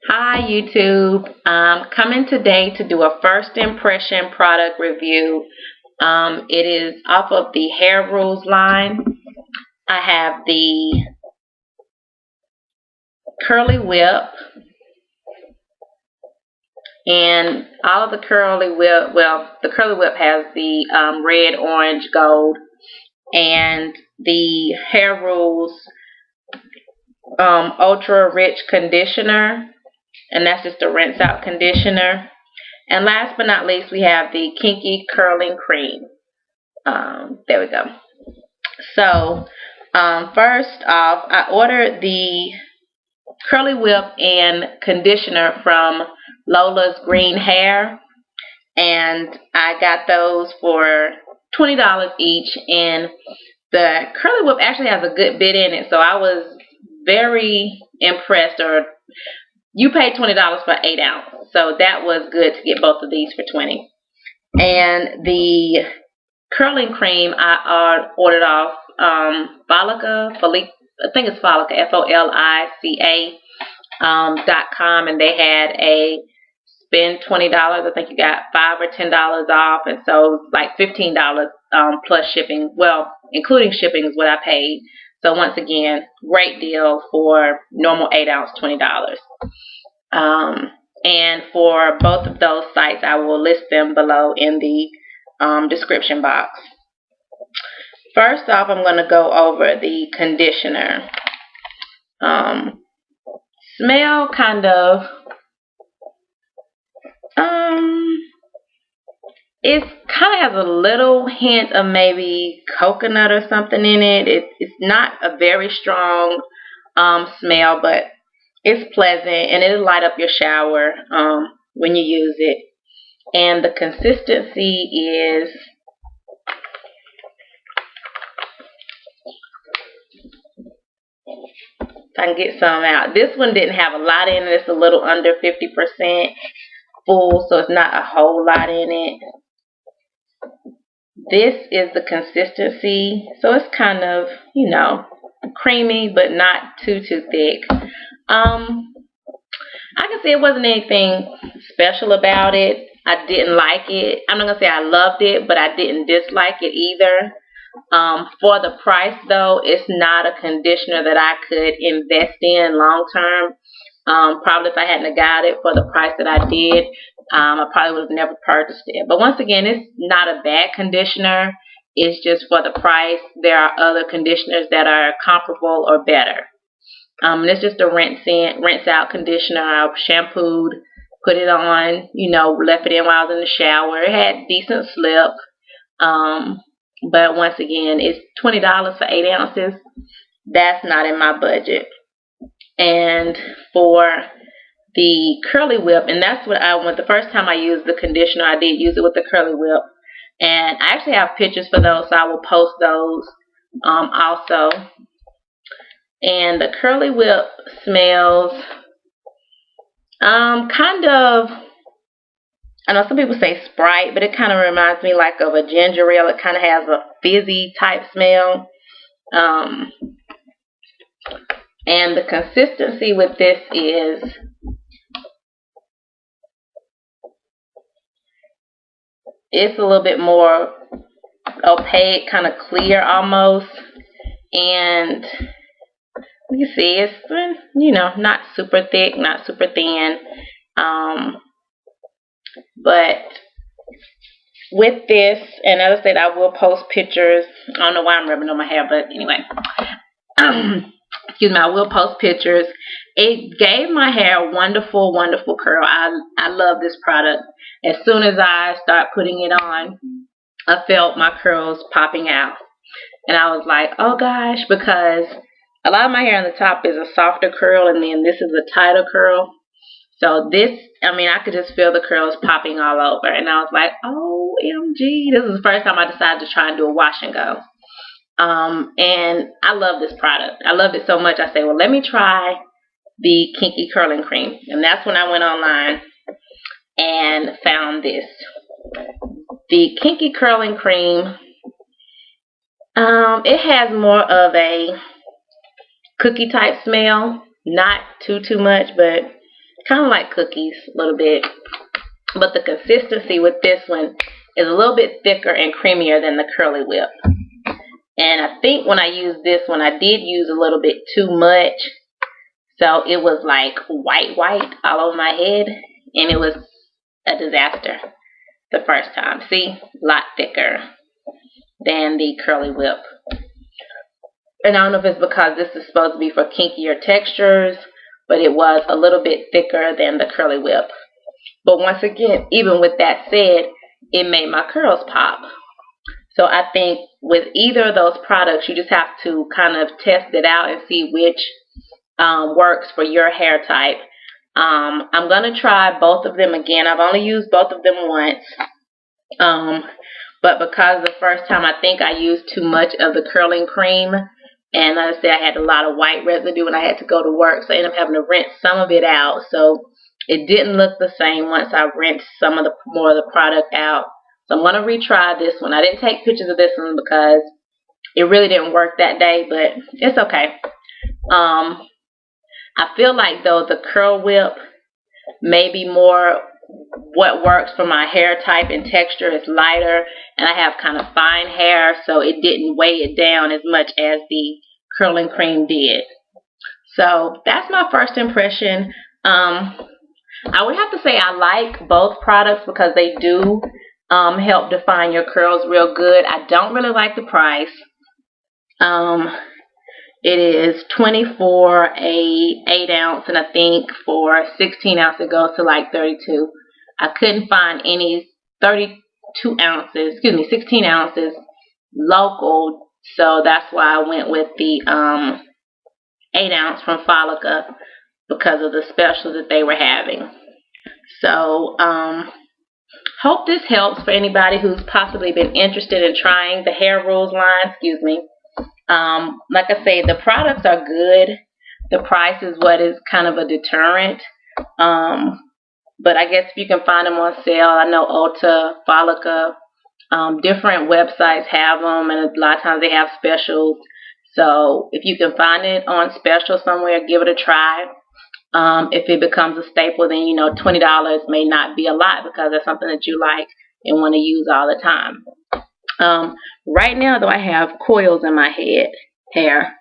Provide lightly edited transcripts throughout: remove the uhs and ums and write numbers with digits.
Hi YouTube. Coming today to do a first impression product review. It is off of the Hair Rules line. I have the Curly Whip, and all of the Curly Whip, well, the Curly Whip has the red, orange, gold, and the Hair Rules Ultra Rich Conditioner, and that's just a rinse out conditioner. And last but not least, we have the Kinky Curling Cream. There we go. So, first off, I ordered the Curly Whip and conditioner from Lola's Green Hair, and I got those for $20 each. And the Curly Whip actually has a good bit in it, so I was very impressed. Or you paid $20 for 8 ounce, so that was good to get both of these for $20. And the curling cream I ordered off Folica, I think it's Folica, FOLICA.com, and they had a spend $20. I think you got $5 or $10 off, and so like $15 plus shipping. Well, including shipping is what I paid. So once again, great deal for normal 8 ounce, $20. And for both of those sites, I will list them below in the description box. First off, I'm going to go over the conditioner. Smell kind of, it kind of has a little hint of maybe coconut or something in it. It's not a very strong smell, but it's pleasant, and it'll light up your shower when you use it. And the consistency is, if I can get some out. This one didn't have a lot in it. It's a little under 50% full, so it's not a whole lot in it. This is the consistency, so it's kind of, you know, creamy, but not too thick. I can say it wasn't anything special about it. I didn't like it. I'm not going to say I loved it, but I didn't dislike it either. For the price, though, it's not a conditioner that I could invest in long term. Probably if I hadn't got it for the price that I did, I probably would have never purchased it. But once again, it's not a bad conditioner. It's just for the price. There are other conditioners that are comparable or better. It's just a rinse out conditioner. I shampooed, put it on, you know, left it in while I was in the shower. It had decent slip. But once again, it's $20 for 8 ounces. That's not in my budget. And for the Curly Whip, and that's what I went, the first time I used the conditioner, I did use it with the Curly Whip. And I actually have pictures for those, so I will post those also. And the Curly Whip smells kind of, I know some people say Sprite, but it kind of reminds me like of a ginger ale. It kind of has a fizzy type smell. And the consistency with this is, it's a little bit more opaque, kind of clear almost. And you see, it's, you know, not super thick, not super thin. But with this, and as I said, I will post pictures. I don't know why I'm rubbing on my hair, but anyway. Excuse me, I will post pictures. It gave my hair a wonderful, wonderful curl. I love this product. As soon as I start putting it on, I felt my curls popping out. And I was like, oh gosh, because a lot of my hair on the top is a softer curl, and then this is a tighter curl. So this, I mean, I could just feel the curls popping all over. And I was like, OMG, this is the first time I decided to try and do a wash and go. And I love this product. I loved it so much, I said, well, let me try the Kinky Curling Cream. And that's when I went online and found this. The Kinky Curling Cream, it has more of a cookie type smell. Not too much, but kind of like cookies a little bit. But the consistency with this one is a little bit thicker and creamier than the Curly Whip. And I think when I used this one, I did use a little bit too much. So it was like white all over my head. And it was a disaster the first time. See? A lot thicker than the Curly Whip. And I don't know if it's because this is supposed to be for kinkier textures, but it was a little bit thicker than the Curly Whip. But once again, even with that said, it made my curls pop. So I think with either of those products, you just have to kind of test it out and see which works for your hair type. I'm going to try both of them again. I've only used both of them once. But because the first time I think I used too much of the curling cream, and like I said, I had a lot of white residue and I had to go to work, so I ended up having to rinse some of it out. So it didn't look the same once I rinsed some of the more of the product out. So I'm going to retry this one. I didn't take pictures of this one because it really didn't work that day, but it's okay. I feel like though the Curl Whip may be more what works for my hair type and texture. Is lighter, and I have kind of fine hair, so it didn't weigh it down as much as the curling cream did. So that's my first impression. I would have to say I like both products because they do help define your curls real good. I don't really like the price. It is $24 a 8 ounce, and I think for 16 ounce it goes to like $32. I couldn't find any 16 ounces local, so that's why I went with the 8 ounce from Folica because of the special that they were having. So hope this helps for anybody who's possibly been interested in trying the Hair Rules line. Like I say, the products are good. The price is what is kind of a deterrent. But I guess if you can find them on sale, I know Ulta, Folica, different websites have them, and a lot of times they have specials. So if you can find it on special somewhere, give it a try. If it becomes a staple, then you know $20 may not be a lot because that's something that you like and want to use all the time. Right now, though, I have coils in my hair.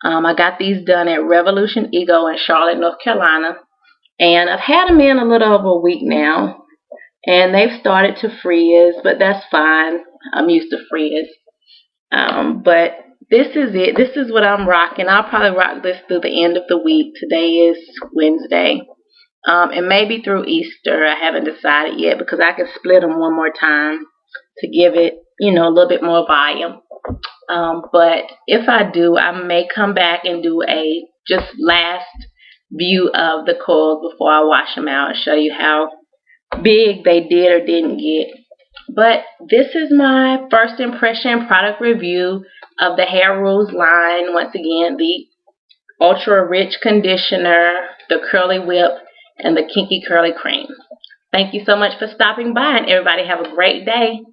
I got these done at Revolution Ego in Charlotte, North Carolina. And I've had them in a little over a week now. And they've started to frizz, but that's fine. I'm used to frizz. But this is it. This is what I'm rocking. I'll probably rock this through the end of the week. Today is Wednesday. And maybe through Easter. I haven't decided yet because I can split them one more time to give it, you know, a little bit more volume. But if I do, I may come back and do a just last view of the coils before I wash them out and show you how big they did or didn't get. But this is my first impression product review of the Hair Rules line. Once again, the Ultra Rich Conditioner, the Curly Whip, and the Kinky Curly Cream. Thank you so much for stopping by, and everybody have a great day.